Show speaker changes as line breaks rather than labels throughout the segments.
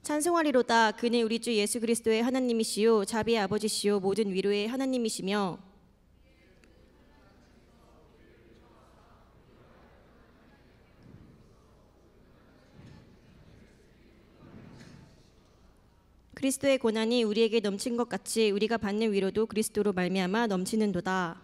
찬송하리로다. 그는 우리 주 예수 그리스도의 하나님이시요 자비의 아버지시요 모든 위로의 하나님이시며 그리스도의 고난이 우리에게 넘친 것 같이 우리가 받는 위로도 그리스도로 말미암아 넘치는도다.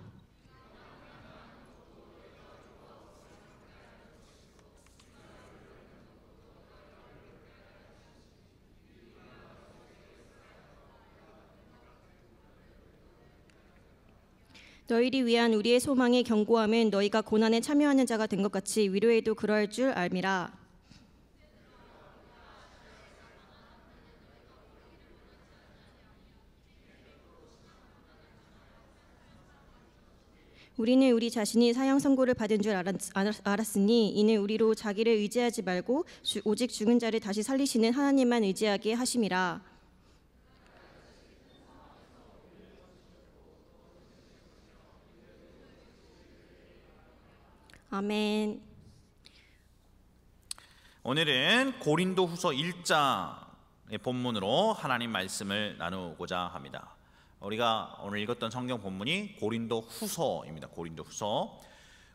너희를 위한 우리의 소망의 견고함은 너희가 고난에 참여하는 자가 된 것 같이 위로에도 그러할 줄 알미라. 우리는 우리 자신이 사형 선고를 받은 줄 알았으니 이는 우리로 자기를 의지하지 말고 오직 죽은 자를 다시 살리시는 하나님만 의지하게 하심이라. 아멘.
오늘은 고린도후서 1장의 본문으로 하나님 말씀을 나누고자 합니다. 우리가 오늘 읽었던 성경 본문이 고린도후서입니다. 고린도후서.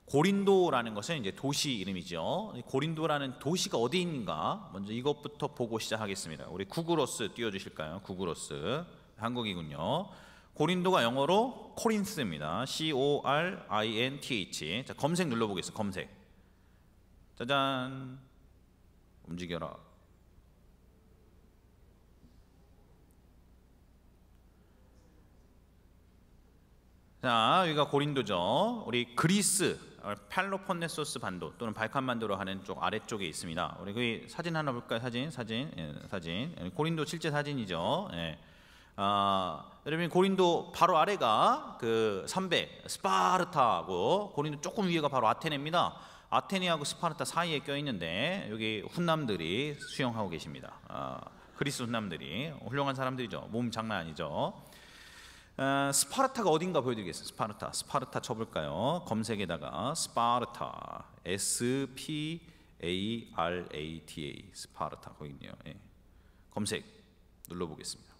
고린도라는 것은 이제 도시 이름이죠. 고린도라는 도시가 어디 있는가? 먼저 이것부터 보고 시작하겠습니다. 우리 구글어스 띄워주실까요? 구글어스. 한국이군요. 고린도가 영어로 코린스입니다. CORINTH. 자, 검색 눌러보겠습니다. 검색. 짜잔. 움직여라. 자, 여기가 고린도죠. 우리 그리스, 펠로폰네소스 반도 또는 발칸 반도로 하는 쪽 아래쪽에 있습니다. 우리 그 사진 하나 볼까요? 사진. 고린도 실제 사진이죠. 예. 여러분 고린도 바로 아래가 그 삼배 스파르타하고 고린도 조금 위에가 바로 아테네입니다. 아테네하고 스파르타 사이에 껴 있는데 여기 훈남들이 수영하고 계십니다. 그리스 훈남들이 훌륭한 사람들이죠. 몸 장난 아니죠. 스파르타가 어딘가 보여드리겠습니다. 스파르타 쳐볼까요? 검색에다가 스파르타 SPARATA 스파르타 거기 있네요. 예. 검색 눌러보겠습니다.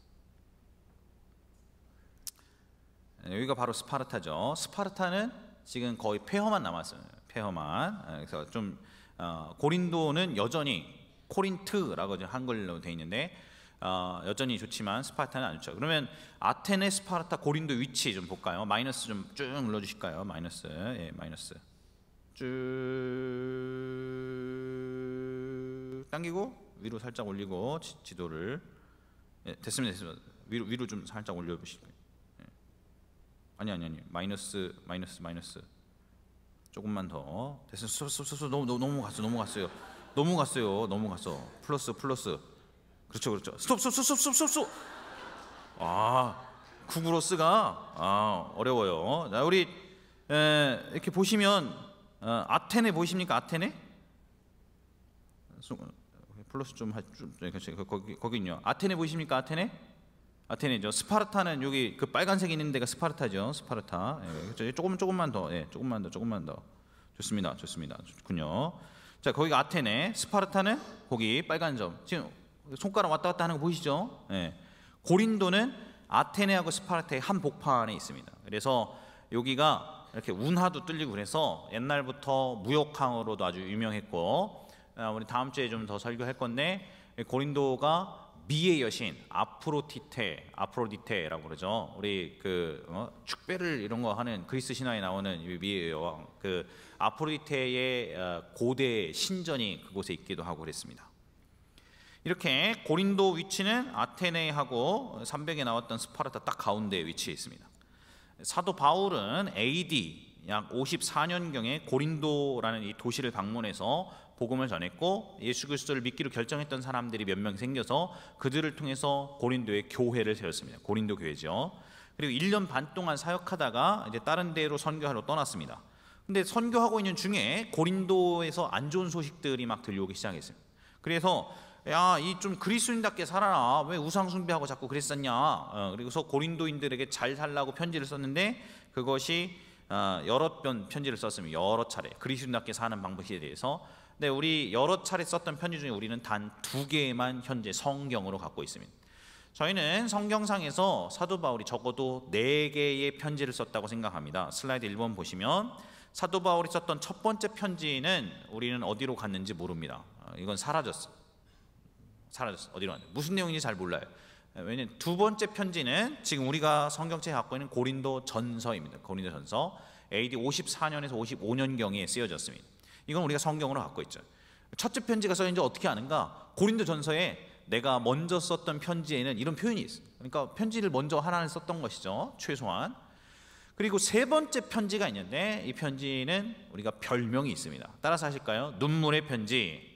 여기가 바로 스파르타죠. 스파르타는 지금 거의 폐허만 남았어요. 폐허만. 그래서 좀 고린도는 여전히 코린트라고 한글로 돼 있는데 여전히 좋지만 스파르타는 안 좋죠. 그러면 아테네, 스파르타, 고린도 위치 좀 볼까요? 마이너스 좀 쭉 눌러주실까요? 마이너스. 예, 마이너스. 쭉 당기고 위로 살짝 올리고 지도를. 예, 됐습니다. 위로 좀 살짝 올려보실까요? 아니 마이너스 조금만 더. 됐어. 너무 갔어. 플러스. 그렇죠. 스톱. 구글어스가 어려워요. 자, 우리 이렇게 보시면 아테네 보이십니까? 아테네? 플러스 좀 거기 있네요. 아테네 보이십니까? 아테네죠. 스파르타는 여기 그 빨간색 있는 데가 스파르타죠. 스파르타. 예, 그렇죠. 조금만 더. 예, 조금만 더. 좋습니다. 좋군요. 자, 거기가 아테네. 스파르타는 거기 빨간 점. 지금 손가락 왔다 갔다 하는 거 보이시죠? 예. 고린도는 아테네하고 스파르타의 한 복판에 있습니다. 그래서 여기가 이렇게 운하도 뚫리고 그래서 옛날부터 무역항으로도 아주 유명했고, 우리 다음 주에 좀 더 설교할 건데 고린도가 미의 여신 아프로디테라고 그러죠. 우리 그 축배를 이런 거 하는 그리스 신화에 나오는 미의 여왕, 그 아프로디테의 고대 신전이 그곳에 있기도 하고 그랬습니다. 이렇게 고린도 위치는 아테네하고 300에 나왔던 스파르타 딱 가운데에 위치해 있습니다. 사도 바울은 AD 약 54년경에 고린도라는 이 도시를 방문해서 복음을 전했고 예수 그리스도를 믿기로 결정했던 사람들이 몇 명 생겨서 그들을 통해서 고린도의 교회를 세웠습니다. 고린도 교회죠. 그리고 1년 반 동안 사역하다가 이제 다른 데로 선교하러 떠났습니다. 근데 선교하고 있는 중에 고린도에서 안 좋은 소식들이 막 들려오기 시작했어요. 그래서 야, 이 좀 그리스도인답게 살아라. 왜 우상 숭배하고 자꾸 그랬었냐. 그리고서 고린도인들에게 잘 살라고 편지를 썼는데 그것이 여러 번 편지를 썼습니다. 여러 차례 그리스도인답게 사는 방법에 대해서 근데 우리 여러 차례 썼던 편지 중에 우리는 단 2개만 현재 성경으로 갖고 있습니다. 저희는 성경상에서 사도 바울이 적어도 4개의 편지를 썼다고 생각합니다. 슬라이드 1번 보시면 사도 바울이 썼던 첫 번째 편지는 우리는 어디로 갔는지 모릅니다. 이건 사라졌어. 어디로 갔는지, 무슨 내용인지 잘 몰라요. 왜냐면 두 번째 편지는 지금 우리가 성경책에 갖고 있는 고린도 전서입니다. 고린도 전서 AD 54년에서 55년경에 쓰여졌습니다. 이건 우리가 성경으로 갖고 있죠. 첫째 편지가 써있는지 어떻게 아는가? 고린도 전서에 내가 먼저 썼던 편지에는 이런 표현이 있어요. 그러니까 편지를 먼저 하나를 썼던 것이죠, 최소한. 그리고 세 번째 편지가 있는데 이 편지는 우리가 별명이 있습니다. 따라서 하실까요? 눈물의 편지.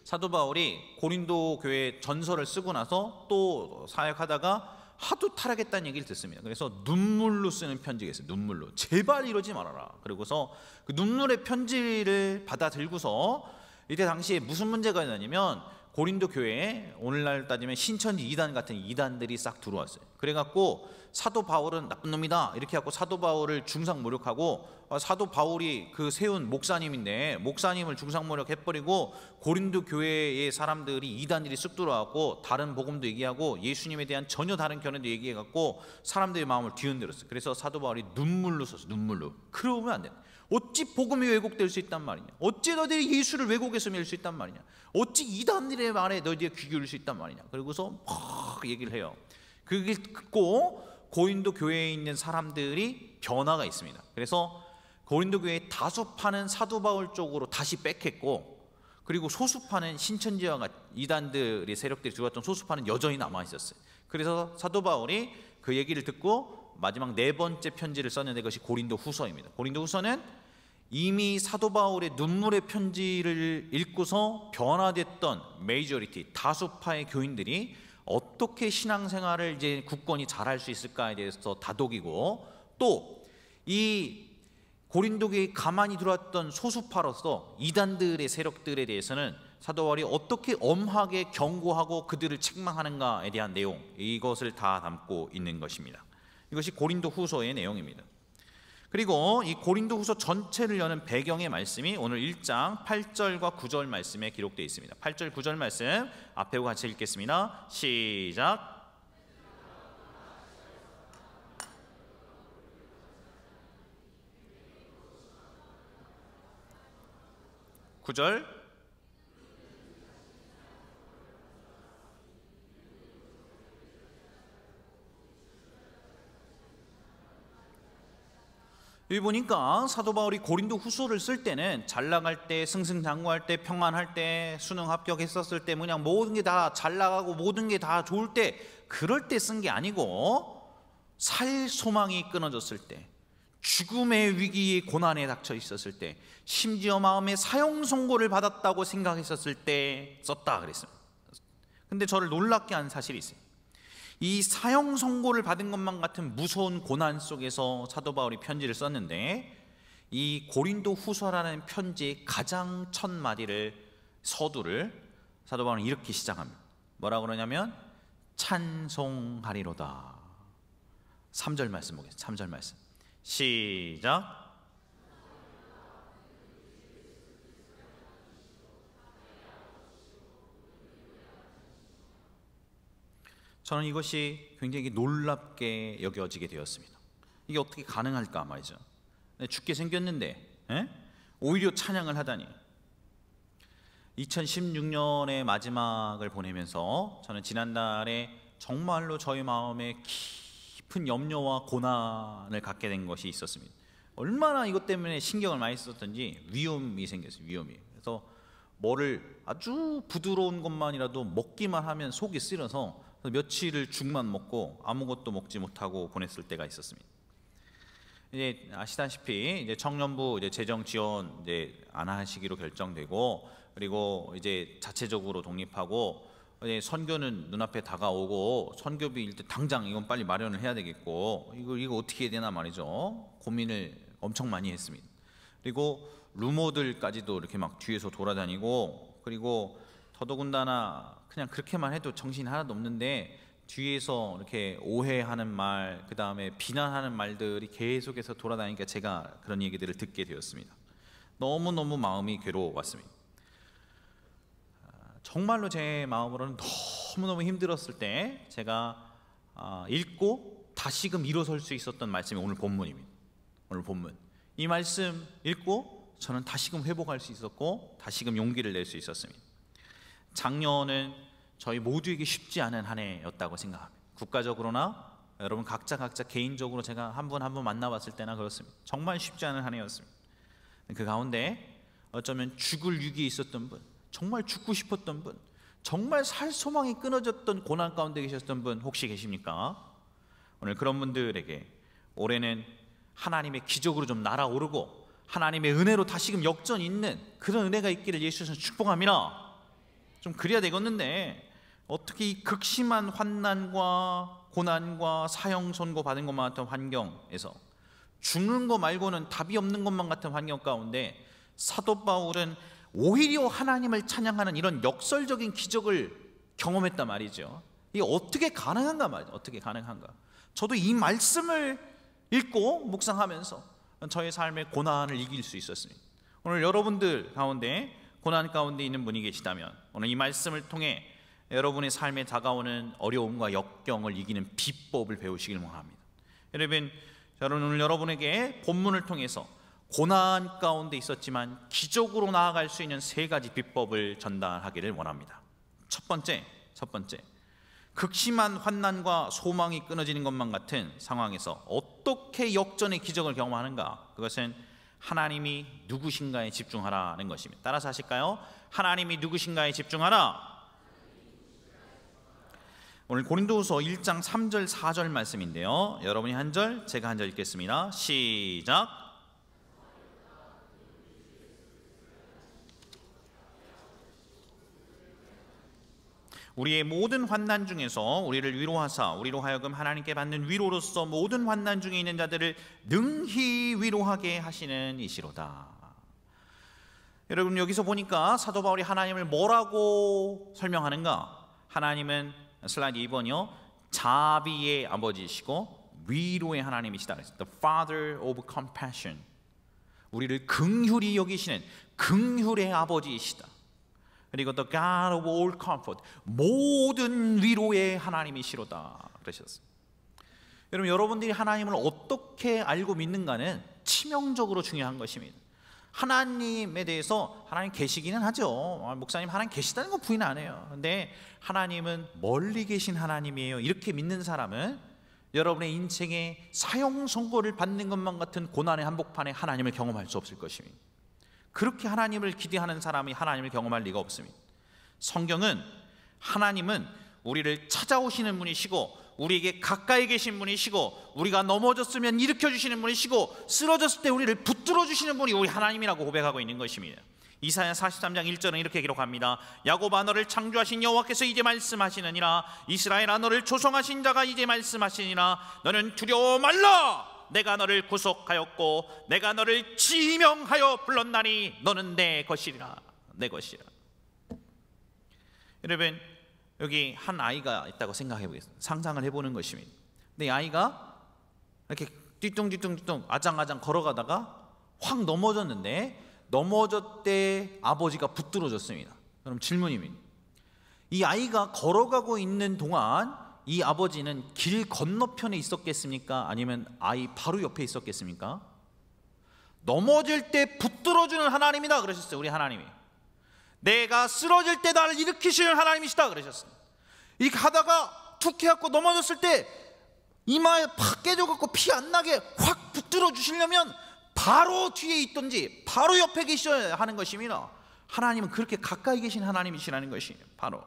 사도 바울이 고린도 교회 전서를 쓰고 나서 또 사역하다가 하도 타락했다는 얘기를 듣습니다. 그래서 눈물로 쓰는 편지가 있어요. 눈물로. 제발 이러지 말아라. 그리고서 그 눈물의 편지를 받아 들고서 이때 당시에 무슨 문제가 있냐면 고린도 교회에 오늘날 따지면 신천지 이단 같은 이단들이 싹 들어왔어요. 그래갖고 사도 바울은 나쁜 놈이다 이렇게 하고 사도 바울을 중상모욕하고, 사도 바울이 그 세운 목사님인데 목사님을 중상모욕해버리고 고린도 교회의 사람들이 이단들이 쑥 들어왔고 다른 복음도 얘기하고 예수님에 대한 전혀 다른 견해도 얘기해갖고 사람들의 마음을 뒤흔들었어요. 그래서 사도 바울이 눈물로 썼어요. 눈물로. 그러면 안 돼. 어찌 복음이 왜곡될 수 있단 말이냐? 어찌 너희들이 예수를 왜곡해서 믿을 수 있단 말이냐? 어찌 이단들의 말에 너희들이 귀 기울일 수 있단 말이냐? 그리고서 막 얘기를 해요. 그걸 듣고 고린도 교회에 있는 사람들이 변화가 있습니다. 그래서 고린도 교회의 다수파는 사도 바울 쪽으로 다시 뺏겼고, 그리고 소수파는 신천지와 같은 이단들의 세력들이 들어왔던 소수파는 여전히 남아 있었어요. 그래서 사도 바울이 그 얘기를 듣고 마지막 4번째 편지를 썼는데 그것이 고린도 후서입니다. 고린도 후서는 이미 사도 바울의 눈물의 편지를 읽고서 변화됐던 메이저리티 다수파의 교인들이 어떻게 신앙생활을 이제 굳건히 잘할 수 있을까에 대해서 다독이고, 또 이 고린도교에 가만히 들어왔던 소수파로서 이단들의 세력들에 대해서는 사도 바울이 어떻게 엄하게 경고하고 그들을 책망하는가에 대한 내용, 이것을 다 담고 있는 것입니다. 이것이 고린도 후서의 내용입니다. 그리고 이 고린도 후서 전체를 여는 배경의 말씀이 오늘 1장 8절과 9절 말씀에 기록되어 있습니다. 8절 9절 말씀 앞에 같이 읽겠습니다. 시작. 9절. 여기 보니까 사도 바울이 고린도 후서를 쓸 때는 잘 나갈 때, 승승장구할 때, 평안할 때, 수능 합격했었을 때, 그냥 모든 게 다 잘 나가고 모든 게 다 좋을 때, 그럴 때 쓴 게 아니고 살 소망이 끊어졌을 때, 죽음의 위기에 고난에 닥쳐 있었을 때, 심지어 마음에 사형 선고를 받았다고 생각했었을 때 썼다 그랬습니다. 근데 저를 놀랍게 한 사실이 있어요. 이 사형 선고를 받은 것만 같은 무서운 고난 속에서 사도 바울이 편지를 썼는데, 이 고린도 후서라는 편지의 가장 첫 마디를, 서두를 사도 바울은 이렇게 시작합니다. 뭐라고 그러냐면 찬송하리로다. 3절 말씀 보겠습니다. 3절 말씀 시작. 저는 이것이 굉장히 놀랍게 여겨지게 되었습니다. 이게 어떻게 가능할까 말이죠. 죽게 생겼는데 오히려 찬양을 하다니. 2016년의 마지막을 보내면서 저는 지난달에 정말로 저희 마음에 깊은 염려와 고난을 갖게 된 것이 있었습니다. 얼마나 이것 때문에 신경을 많이 썼던지 위험이 생겼어요. 위험이. 그래서 뭐를 아주 부드러운 것만이라도 먹기만 하면 속이 쓰려서 며칠을 죽만 먹고 아무것도 먹지 못하고 보냈을 때가 있었습니다. 이제 아시다시피 이제 청년부 이제 재정 지원 이제 안 하시기로 결정되고, 그리고 이제 자체적으로 독립하고, 이제 선교는 눈앞에 다가오고 선교비 일단 당장 이건 빨리 마련을 해야 되겠고, 이거 어떻게 해야 되나 말이죠. 고민을 엄청 많이 했습니다. 그리고 루머들까지도 이렇게 막 뒤에서 돌아다니고, 그리고 더더군다나 그냥 그렇게만 해도 정신이 하나도 없는데 뒤에서 이렇게 오해하는 말, 그 다음에 비난하는 말들이 계속해서 돌아다니니까 제가 그런 얘기들을 듣게 되었습니다. 너무너무 마음이 괴로웠습니다. 정말로 제 마음으로는 너무너무 힘들었을 때 제가 읽고 다시금 일어설 수 있었던 말씀이 오늘 본문입니다. 오늘 본문. 이 말씀 읽고 저는 다시금 회복할 수 있었고 다시금 용기를 낼 수 있었습니다. 작년은 저희 모두에게 쉽지 않은 한 해였다고 생각합니다. 국가적으로나 여러분 각자 개인적으로 제가 한 분 한 분 만나봤을 때나 그렇습니다. 정말 쉽지 않은 한 해였습니다. 그 가운데 어쩌면 죽을 위기에 있었던 분, 정말 죽고 싶었던 분, 정말 살 소망이 끊어졌던 고난 가운데 계셨던 분 혹시 계십니까? 오늘 그런 분들에게 올해는 하나님의 기적으로 좀 날아오르고 하나님의 은혜로 다시금 역전 있는 그런 은혜가 있기를 예수께서 축복합니다. 좀 그래야 되겠는데 어떻게 이 극심한 환난과 고난과 사형 선고 받은 것만 같은 환경에서 죽는 거 말고는 답이 없는 것만 같은 환경 가운데 사도 바울은 오히려 하나님을 찬양하는 이런 역설적인 기적을 경험했단 말이죠. 이게 어떻게 가능한가 말이죠. 어떻게 가능한가. 저도 이 말씀을 읽고 묵상하면서 저의 삶의 고난을 이길 수 있었습니다. 오늘 여러분들 가운데 고난 가운데 있는 분이 계시다면 오늘 이 말씀을 통해 여러분의 삶에 다가오는 어려움과 역경을 이기는 비법을 배우시길 원합니다. 여러분, 저는 오늘 여러분에게 본문을 통해서 고난 가운데 있었지만 기적으로 나아갈 수 있는 3가지 비법을 전달하기를 원합니다. 첫 번째, 극심한 환난과 소망이 끊어지는 것만 같은 상황에서 어떻게 역전의 기적을 경험하는가? 그것은 하나님이 누구신가에 집중하라는 것입니다. 따라서 하실까요? 하나님이 누구신가에 집중하라. 오늘 고린도후서 1장 3절 4절 말씀인데요, 여러분이 한 절, 제가 한 절 읽겠습니다. 시작. 우리의 모든 환난 중에서 우리를 위로하사 우리로 하여금 하나님께 받는 위로로서 모든 환난 중에 있는 자들을 능히 위로하게 하시는 이시로다. 여러분, 여기서 보니까 사도 바울이 하나님을 뭐라고 설명하는가? 하나님은 슬라이드 2번이요, 자비의 아버지이시고 위로의 하나님이시다. The Father of Compassion. 우리를 긍휼히 여기시는 긍휼의 아버지이시다. 그리고 The God of all comfort, 모든 위로의 하나님이시로다 그러셨어요. 여러분, 여러분들이 하나님을 어떻게 알고 믿는가는 치명적으로 중요한 것입니다. 하나님에 대해서 하나님 계시기는 하죠. 목사님 하나님 계시다는 건 부인 안 해요. 근데 하나님은 멀리 계신 하나님이에요. 이렇게 믿는 사람은 여러분의 인생에 사형 선고를 받는 것만 같은 고난의 한복판에 하나님을 경험할 수 없을 것입니다. 그렇게 하나님을 기대하는 사람이 하나님을 경험할 리가 없습니다. 성경은 하나님은 우리를 찾아오시는 분이시고 우리에게 가까이 계신 분이시고 우리가 넘어졌으면 일으켜주시는 분이시고 쓰러졌을 때 우리를 붙들어 주시는 분이 우리 하나님이라고 고백하고 있는 것입니다. 이사야 43장 1절은 이렇게 기록합니다. 야곱아, 너를 창조하신 여호와께서 이제 말씀하시느니라. 이스라엘아, 너를 조성하신 자가 이제 말씀하시니라. 너는 두려워 말라. 내가 너를 구속하였고 내가 너를 지명하여 불렀나니 너는 내 것이라. 내 것이라. 여러분, 여기 한 아이가 있다고 생각해 보겠습니다. 상상을 해보는 것입니다. 근데 이 아이가 이렇게 뒤뚱뒤뚱 아장아장 걸어가다가 확 넘어졌는데 넘어졌대 아버지가 붙들어줬습니다. 그럼 질문입니다. 이 아이가 걸어가고 있는 동안 이 아버지는 길 건너편에 있었겠습니까? 아니면 아이 바로 옆에 있었겠습니까? 넘어질 때 붙들어주는 하나님이다 그러셨어요. 우리 하나님이 내가 쓰러질 때 나를 일으키시는 하나님이시다 그러셨어요. 이렇게 하다가 툭 해갖고 넘어졌을 때 이마에 팍 깨져갖고 피 안 나게 확 붙들어 주시려면 바로 뒤에 있든지 바로 옆에 계셔야 하는 것입니다. 하나님은 그렇게 가까이 계신 하나님이시라는 것이에요. 바로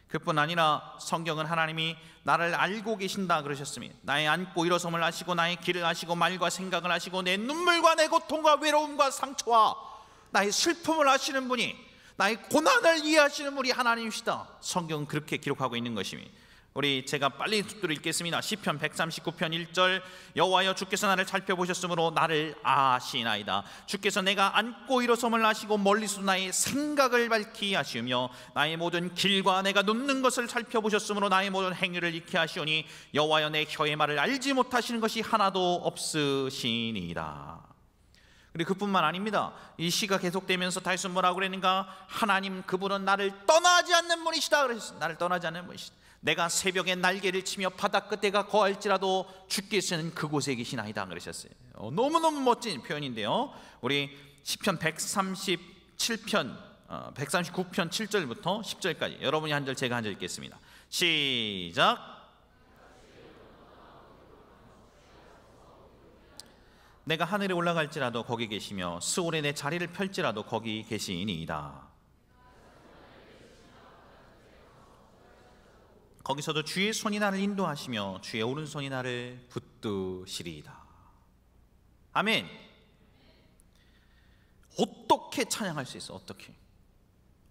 그뿐 아니라 성경은 하나님이 나를 알고 계신다 그러셨습니다. 나의 앉고 일어섬을 아시고 나의 길을 아시고 말과 생각을 아시고 내 눈물과 내 고통과 외로움과 상처와 나의 슬픔을 아시는 분이, 나의 고난을 이해하시는 분이 하나님이시다. 성경은 그렇게 기록하고 있는 것입니다. 우리 제가 빨리 속도로 읽겠습니다. 시편 139편 1절. 여호와여, 주께서 나를 살펴보셨으므로 나를 아시나이다. 주께서 내가 앉고 일어섬을 아시고 멀리서 나의 생각을 밝히 아시우며 나의 모든 길과 내가 눕는 것을 살펴보셨으므로 나의 모든 행위를 익히 아시오니 여호와여, 내 혀의 말을 알지 못하시는 것이 하나도 없으시니이다. 그리고 그뿐만 아닙니다. 이 시가 계속되면서 다윗은 뭐라고 그랬는가? 하나님 그분은 나를 떠나지 않는 분이시다 그랬어요. 나를 떠나지 않는 분이시다. 내가 새벽에 날개를 치며 바다 끝에가 거할지라도 주께서는 그곳에 계시나이다 그러셨어요. 너무너무 멋진 표현인데요. 우리 시편 139편 7절부터 10절까지 여러분이 한 절 제가 한 절 읽겠습니다. 시작. 내가 하늘에 올라갈지라도 거기 계시며 스올에 내 자리를 펼지라도 거기 계시니이다. 거기서도 주의 손이 나를 인도하시며 주의 오른손이 나를 붙드시리이다. 아멘. 어떻게 찬양할 수 있어?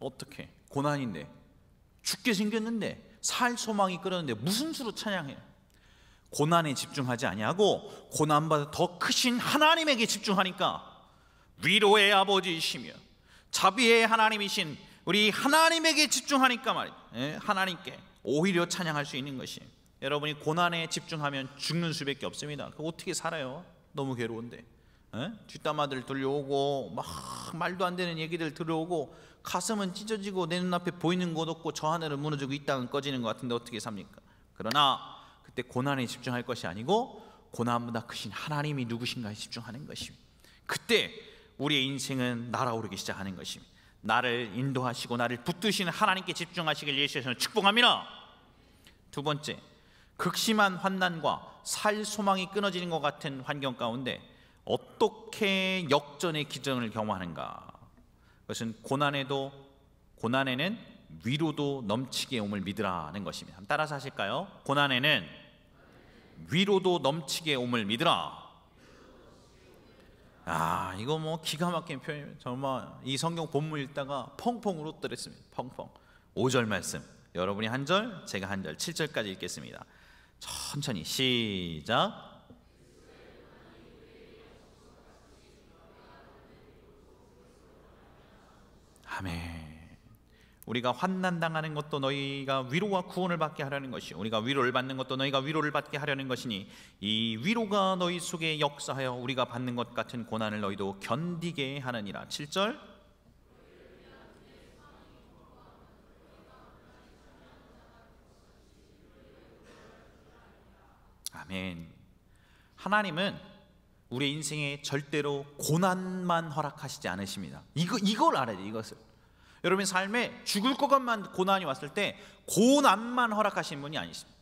어떻게 고난인데 죽게 생겼는데 살 소망이 끓었는데 무슨 수로 찬양해? 고난에 집중하지 아니하고 고난보다 더 크신 하나님에게 집중하니까 위로의 아버지이시며 자비의 하나님이신 우리 하나님에게 집중하니까 말이에요. 하나님께 오히려 찬양할 수 있는 것이, 여러분이 고난에 집중하면 죽는 수밖에 없습니다. 그거 어떻게 살아요? 너무 괴로운데. 뒷담화들 들려오고 막 말도 안 되는 얘기들 들려오고 가슴은 찢어지고 내 눈앞에 보이는 것 없고 저 하늘은 무너지고 이 땅은 꺼지는 것 같은데 어떻게 삽니까? 그러나 그때 고난에 집중할 것이 아니고 고난보다 크신 하나님이 누구신가에 집중하는 것입니다. 그때 우리의 인생은 날아오르기 시작하는 것입니다. 나를 인도하시고 나를 붙드시는 하나님께 집중하시길 예수께서는 축복합니다. 두 번째, 극심한 환난과 살 소망이 끊어지는 것 같은 환경 가운데 어떻게 역전의 기적을 경험하는가? 그것은 고난에는 위로도 넘치게 옴을 믿으라는 것입니다. 한번 따라서 하실까요? 고난에는 위로도 넘치게 옴을 믿으라. 이거 뭐 기가 막힌 표현이에요. 정말 이 성경 본문 읽다가 펑펑 울었더랬습니다. 펑펑. 5절 말씀 여러분이 한 절, 제가 한 절, 7절까지 읽겠습니다. 천천히 시작. 아멘. 우리가 환난당하는 것도 너희가 위로와 구원을 받게 하려는 것이요 우리가 위로를 받는 것도 너희가 위로를 받게 하려는 것이니 이 위로가 너희 속에 역사하여 우리가 받는 것 같은 고난을 너희도 견디게 하느니라. 7절. 아멘. 하나님은 우리 인생에 절대로 고난만 허락하시지 않으십니다. 이걸 알아야 돼요. 이것을. 여러분 삶에 죽을 것만 고난이 왔을 때 고난만 허락하신 분이 아니십니다.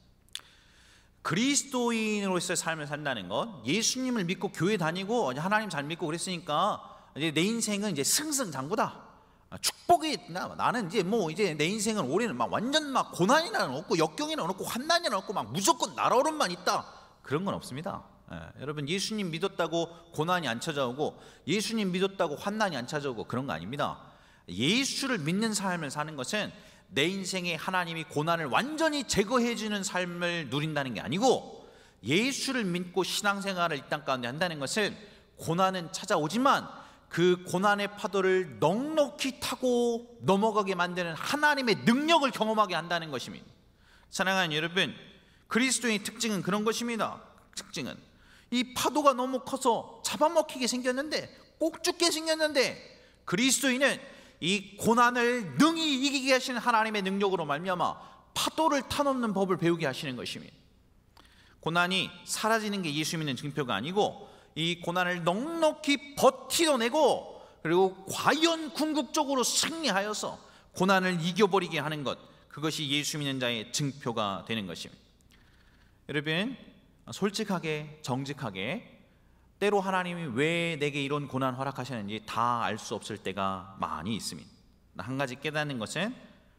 그리스도인으로서의 삶을 산다는 것, 예수님을 믿고 교회 다니고 하나님 잘 믿고 그랬으니까 이제 내 인생은 이제 승승장구다. 축복이 나는 이제 내 인생은 올해는 막 완전 막 고난이나 없고 역경이나 없고 환난이나 없고 막 무조건 날아오름만 있다. 그런 건 없습니다. 여러분 예수님 믿었다고 고난이 안 찾아오고 예수님 믿었다고 환난이 안 찾아오고 그런 거 아닙니다. 예수를 믿는 삶을 사는 것은 내 인생에 하나님이 고난을 완전히 제거해 주는 삶을 누린다는 게 아니고, 예수를 믿고 신앙생활을 이 땅 가운데 한다는 것은 고난은 찾아오지만 그 고난의 파도를 넉넉히 타고 넘어가게 만드는 하나님의 능력을 경험하게 한다는 것입니다. 사랑하는 여러분, 그리스도의 특징은 그런 것입니다. 특징은 이 파도가 너무 커서 잡아먹히게 생겼는데, 꼭 죽게 생겼는데, 그리스도인은 이 고난을 능히 이기게 하시는 하나님의 능력으로 말미암아 파도를 타넘는 법을 배우게 하시는 것입니다. 고난이 사라지는 게 예수 믿는 증표가 아니고, 이 고난을 넉넉히 버티어내고 그리고 과연 궁극적으로 승리하여서 고난을 이겨버리게 하는 것, 그것이 예수 믿는 자의 증표가 되는 것입니다. 여러분 솔직하게 정직하게 때로 하나님이 왜 내게 이런 고난 허락하시는지 다 알 수 없을 때가 많이 있습니다. 한 가지 깨닫는 것은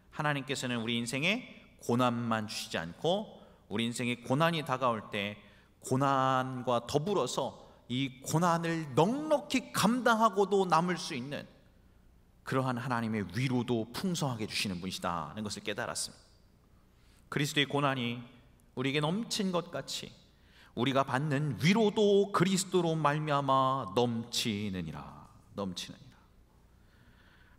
하나님께서는 우리 인생에 고난만 주시지 않고 우리 인생에 고난이 다가올 때 고난과 더불어서 이 고난을 넉넉히 감당하고도 남을 수 있는 그러한 하나님의 위로도 풍성하게 주시는 분이시다는 것을 깨달았습니다. 그리스도의 고난이 우리에게 넘친 것 같이 우리가 받는 위로도 그리스도로 말미암아 넘치느니라.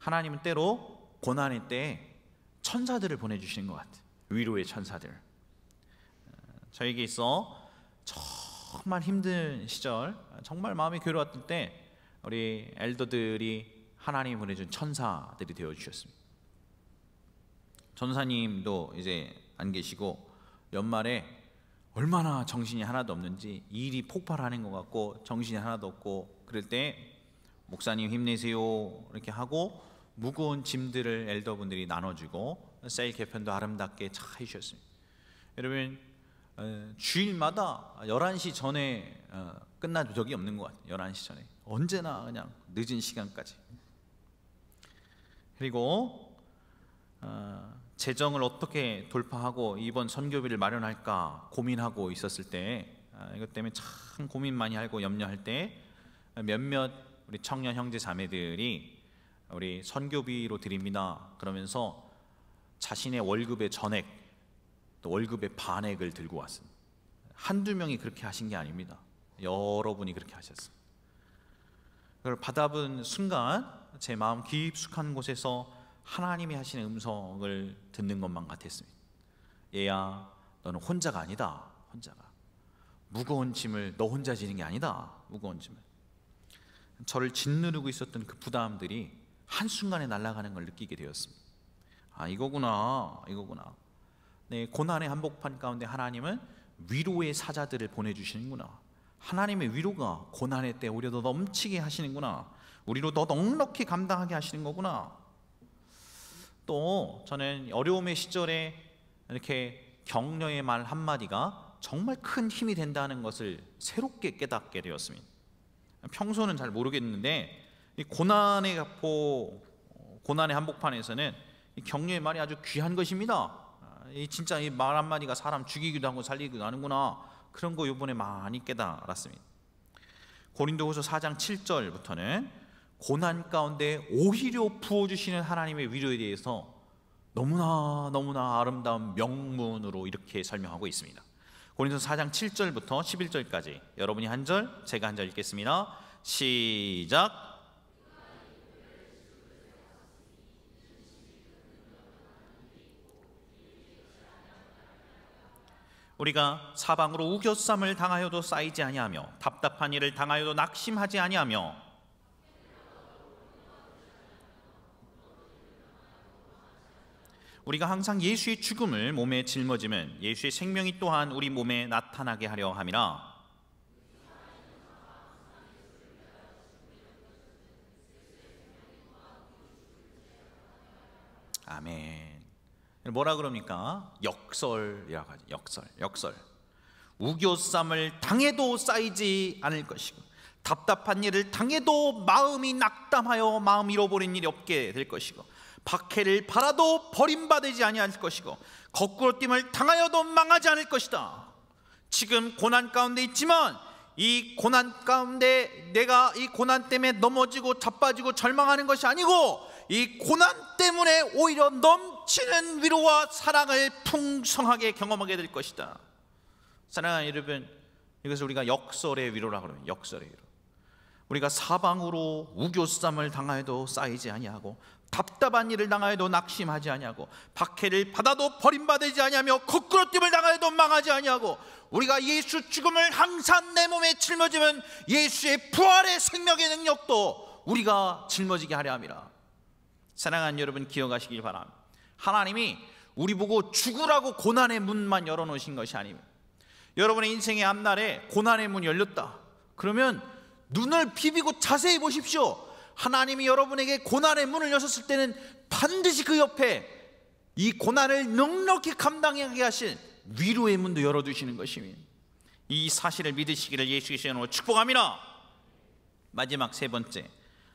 하나님은 때로 고난의 때 천사들을 보내주시는 것 같아요. 위로의 천사들. 저에게 있어 정말 힘든 시절, 정말 마음이 괴로웠을 때 우리 엘더들이 하나님이 보내준 천사들이 되어 주셨습니다. 전사님도 이제 안 계시고 연말에 얼마나 정신이 하나도 없는지 일이 폭발하는 것 같고 정신이 하나도 없고 그럴 때 목사님 힘내세요 이렇게 하고 무거운 짐들을 엘더분들이 나눠주고 셀 개편도 아름답게 잘 해주셨습니다. 여러분 주일마다 11시 전에 끝난 적이 없는 것 같아요. 11시 전에 언제나 그냥 늦은 시간까지. 그리고 재정을 어떻게 돌파하고 이번 선교비를 마련할까 고민하고 있었을 때 이것 때문에 참 고민 많이 하고 염려할 때 몇몇 우리 청년 형제 자매들이 우리 선교비로 드립니다 그러면서 자신의 월급의 전액 또 월급의 반액을 들고 왔습니다. 한두 명이 그렇게 하신 게 아닙니다. 여러분이 그렇게 하셨습니다. 그걸 받아본 순간 제 마음 깊숙한 곳에서 하나님이 하시는 음성을 듣는 것만 같았습니다. 얘야, 너는 혼자가 아니다. 혼자가 무거운 짐을 너 혼자 지는 게 아니다. 무거운 짐을. 저를 짓누르고 있었던 그 부담들이 한순간에 날아가는 걸 느끼게 되었습니다. 아, 이거구나. 네, 고난의 한복판 가운데 하나님은 위로의 사자들을 보내주시는구나. 하나님의 위로가 고난의 때 오히려 더 넘치게 하시는구나. 우리로 더 넉넉히 감당하게 하시는 거구나. 또 저는 어려움의 시절에 이렇게 격려의 말 한마디가 정말 큰 힘이 된다는 것을 새롭게 깨닫게 되었습니다. 평소는 잘 모르겠는데 이 고난의 한복판에서는 이 격려의 말이 아주 귀한 것입니다. 진짜 이 말 한마디가 사람 죽이기도 하고 살리기도 하는구나. 그런 거 이번에 많이 깨달았습니다. 고린도후서 4장 7절부터는 고난 가운데 오히려 부어주시는 하나님의 위로에 대해서 너무나 아름다운 명문으로 이렇게 설명하고 있습니다. 고린도서 4장 7절부터 11절까지 여러분이 한 절, 제가 한 절 읽겠습니다. 시작. 우리가 사방으로 우겨쌈을 당하여도 쌓이지 아니하며 답답한 일을 당하여도 낙심하지 아니하며 우리가 항상 예수의 죽음을 몸에 짊어지면 예수의 생명이 또한 우리 몸에 나타나게 하려 함이라. 아멘. 뭐라 그럽니까? 역설이라고 하죠. 역설. 우겨쌈을 당해도 쌓이지 않을 것이고 답답한 일을 당해도 마음이 낙담하여 마음 잃어버린 일이 없게 될 것이고 박해를 받아도 버림받지 아니할 것이고 거꾸로 됨을 당하여도 망하지 않을 것이다. 지금 고난 가운데 있지만 이 고난 가운데 내가 이 고난 때문에 넘어지고 자빠지고 절망하는 것이 아니고 이 고난 때문에 오히려 넘치는 위로와 사랑을 풍성하게 경험하게 될 것이다. 사랑하는 여러분, 이것을 우리가 역설의 위로라고 합니다. 역설의 위로. 우리가 사방으로 우겨쌈을 당하여도 쌓이지 아니하고 답답한 일을 당하여도 낙심하지 아니하고 박해를 받아도 버림받지 아니하며 거꾸로 뜸을 당하여도 망하지 아니하고 우리가 예수 죽음을 항상 내 몸에 짊어지면 예수의 부활의 생명의 능력도 우리가 짊어지게 하려 함이라. 사랑하는 여러분, 기억하시길 바랍니다. 하나님이 우리 보고 죽으라고 고난의 문만 열어놓으신 것이 아닙니다. 여러분의 인생의 앞날에 고난의 문이 열렸다 그러면 눈을 비비고 자세히 보십시오. 하나님이 여러분에게 고난의 문을 여셨을 때는 반드시 그 옆에 이 고난을 넉넉히 감당하게 하신 위로의 문도 열어두시는 것입니다. 이 사실을 믿으시기를 예수의 이름으로 축복합니다. 마지막 세 번째,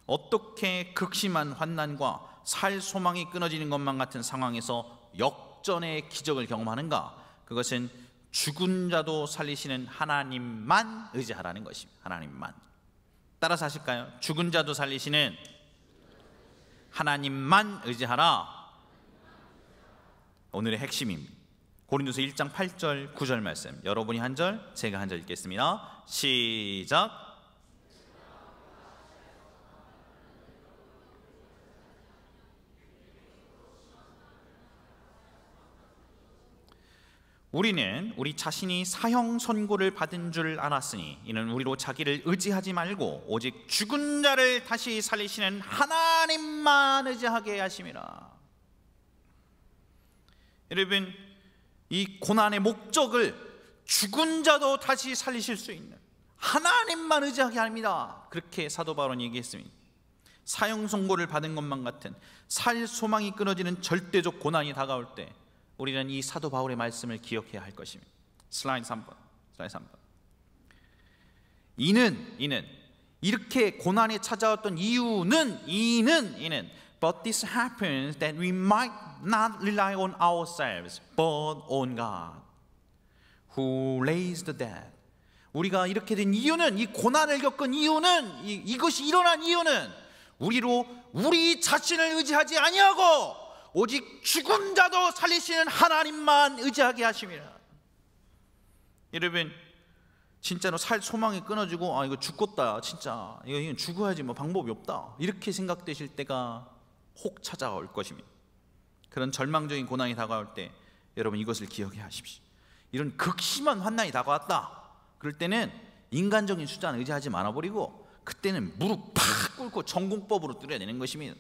어떻게 극심한 환난과 살 소망이 끊어지는 것만 같은 상황에서 역전의 기적을 경험하는가? 그것은 죽은 자도 살리시는 하나님만 의지하라는 것입니다. 하나님만. 따라서 하실까요? 죽은 자도 살리시는 하나님만 의지하라. 오늘의 핵심입니다. 고린도서 1장 8절 9절 말씀, 여러분이 한 절, 제가 한 절 읽겠습니다. 시작. 우리는 우리 자신이 사형 선고를 받은 줄 알았으니 이는 우리로 자기를 의지하지 말고 오직 죽은 자를 다시 살리시는 하나님만 의지하게 하심이라. 여러분, 이 고난의 목적을 죽은 자도 다시 살리실 수 있는 하나님만 의지하게 합니다. 그렇게 사도 바울은 얘기했습니다. 사형 선고를 받은 것만 같은 살 소망이 끊어지는 절대적 고난이 다가올 때 우리는 이 사도 바울의 말씀을 기억해야 할 것입니다. 슬라이드 3번. 이는 이렇게 고난이 찾아왔던 이유는 But this happens that we might not rely on ourselves but on God who raised the dead. 우리가 이렇게 된 이유는, 이 고난을 겪은 이유는, 이것이 일어난 이유는 우리 자신을 의지하지 아니하고 오직 죽은 자도 살리시는 하나님만 의지하게 하심이라. 여러분, 진짜로 살 소망이 끊어지고 이거 죽겠다, 진짜 이거 죽어야지 뭐 방법이 없다, 이렇게 생각되실 때가 혹 찾아올 것입니다. 그런 절망적인 고난이 다가올 때 여러분 이것을 기억해 하십시오. 이런 극심한 환난이 다가왔다, 그럴 때는 인간적인 수단 의지하지 말아버리고 그때는 무릎 팍 꿇고 전공법으로 뚫어야 되는 것입니다.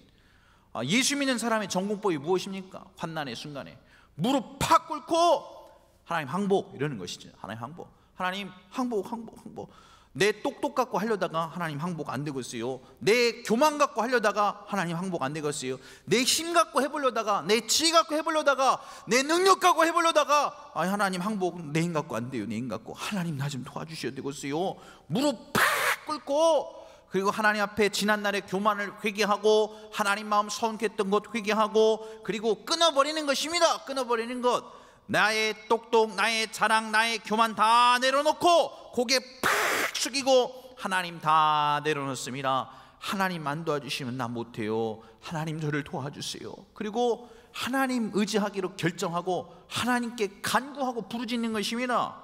예수 믿는 사람의 전공법이 무엇입니까? 환난의 순간에 무릎 팍 꿇고 하나님 항복 이러는 것이죠. 하나님 항복, 하나님 항복. 내 똑똑 갖고 하려다가 하나님 항복 안 되겠어요. 내 교만 갖고 하려다가 하나님 항복 안 되겠어요. 내 힘 갖고 해보려다가, 내 지혜 갖고 해보려다가, 내 능력 갖고 해보려다가 하나님 항복, 내 힘 갖고 안 돼요. 내 힘 갖고 하나님 나 좀 도와주셔야 되겠어요. 무릎 팍 꿇고, 그리고 하나님 앞에 지난날의 교만을 회개하고 하나님 마음 서운했던 것 회개하고, 그리고 끊어버리는 것입니다. 끊어버리는 것. 나의 똑똑, 나의 자랑, 나의 교만 다 내려놓고 고개 팍 숙이고 하나님 다 내려놓습니다. 하나님 안 도와주시면 나 못해요. 하나님 저를 도와주세요. 그리고 하나님 의지하기로 결정하고 하나님께 간구하고 부르짖는 것입니다.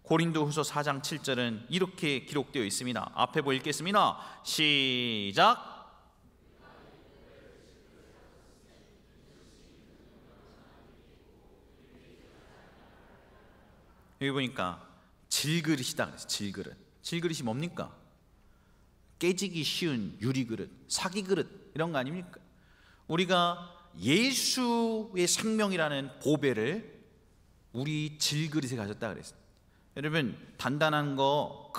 고린도후서 4장 7절은 이렇게 기록되어 있습니다. 앞에 읽겠습니다. 시작. 여기 보니까 질그릇이다 그랬어요. 질그릇이 뭡니까? 깨지기 쉬운 유리그릇, 사기그릇 이런 거 아닙니까? 우리가 예수의 생명이라는 보배를 우리 질그릇에 가졌다 그랬어요. 여러분, 단단한 거,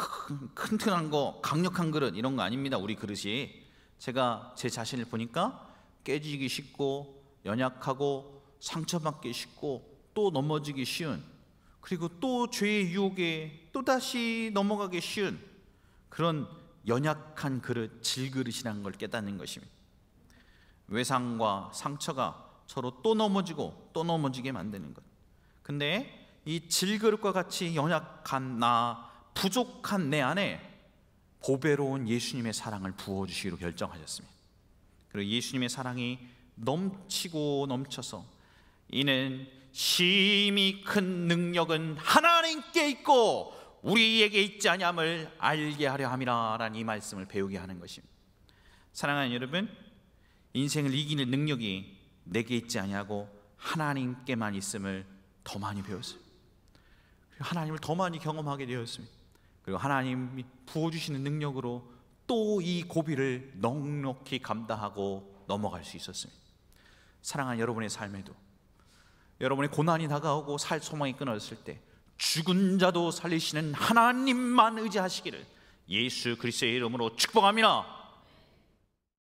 튼튼한 거, 강력한 그릇 이런 거 아닙니다. 우리 그릇이. 제가 제 자신을 보니까 깨지기 쉽고 연약하고 상처받기 쉽고 또 넘어지기 쉬운, 그리고 또 죄의 유혹에 또다시 넘어가기 쉬운 그런 연약한 그릇, 질그릇이라는 걸 깨닫는 것입니다. 외상과 상처가 서로 또 넘어지고 또 넘어지게 만드는 것. 근데 이 질그릇과 같이 연약한 나, 부족한 내 안에 보배로운 예수님의 사랑을 부어주시기로 결정하셨습니다. 그리고 예수님의 사랑이 넘치고 넘쳐서 이는 심히 큰 능력은 하나님께 있고 우리에게 있지 아니함을 알게 하려 함이라 라는 이 말씀을 배우게 하는 것입니다. 사랑하는 여러분, 인생을 이기는 능력이 내게 있지 아니하고 하나님께만 있음을 더 많이 배웠어요. 하나님을 더 많이 경험하게 되었습니다. 그리고 하나님이 부어주시는 능력으로 또 이 고비를 넉넉히 감당하고 넘어갈 수 있었습니다. 사랑하는 여러분의 삶에도 여러분의 고난이 다가오고 살 소망이 끊어졌을 때 죽은 자도 살리시는 하나님만 의지하시기를 예수 그리스도의 이름으로 축복합니다.